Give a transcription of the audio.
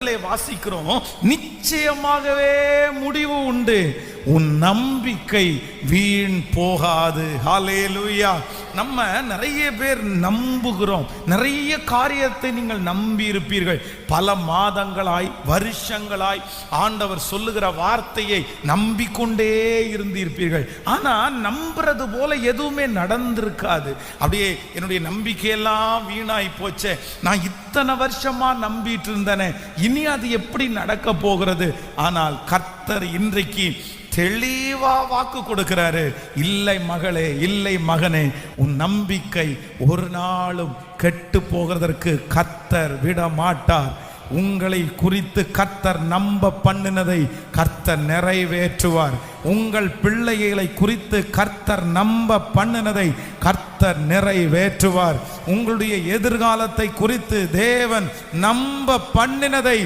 வாசிக்கிறோம், நிச்சயமாகவே முடிவு உண்டு, உன் நம்பிக்கை வீண் போகாது. ஹல்லேலூயா. நம்ம நிறைய பேர் நம்புகிறோம், நிறைய காரியத்தை நீங்கள் நம்பி இருப்பீர்கள். பல மாதங்களாய் வருஷங்களாய் ஆண்டவர் சொல்லுகிற வார்த்தையை நம்பிக்கொண்டே இருந்திருப்பீர்கள். ஆனா நம்புறது போல எதுவுமே நடந்திருக்காது. அப்படியே என்னுடைய நம்பிக்கையெல்லாம் வீணாய் போச்சே, நான் இத்தனை வருஷமா நம்பிட்டு இருந்தேனே, இனி அது எப்படி நடக்க போகிறது? ஆனால் கர்த்தர் இன்றைக்கு தெளிவா வாக்கு கொடுக்கிறாரு. இல்லை மகளே, இல்லை மகனே, உன் நம்பிக்கை ஒரு நாளும் கெட்டு போகிறதற்கு கர்த்தர் விட மாட்டார். உங்களை குறித்து கர்த்தர் நம்ப பண்ணினதை கர்த்தர் நிறைவேற்றுவார். உங்கள் பிள்ளைகளை குறித்து கர்த்தர் நம்ப பண்ணினதை கர்த்தர் நிறைவேற்றுவார். உங்களுடைய எதிர்காலத்தை குறித்து தேவன் நம்ப பண்ணினதை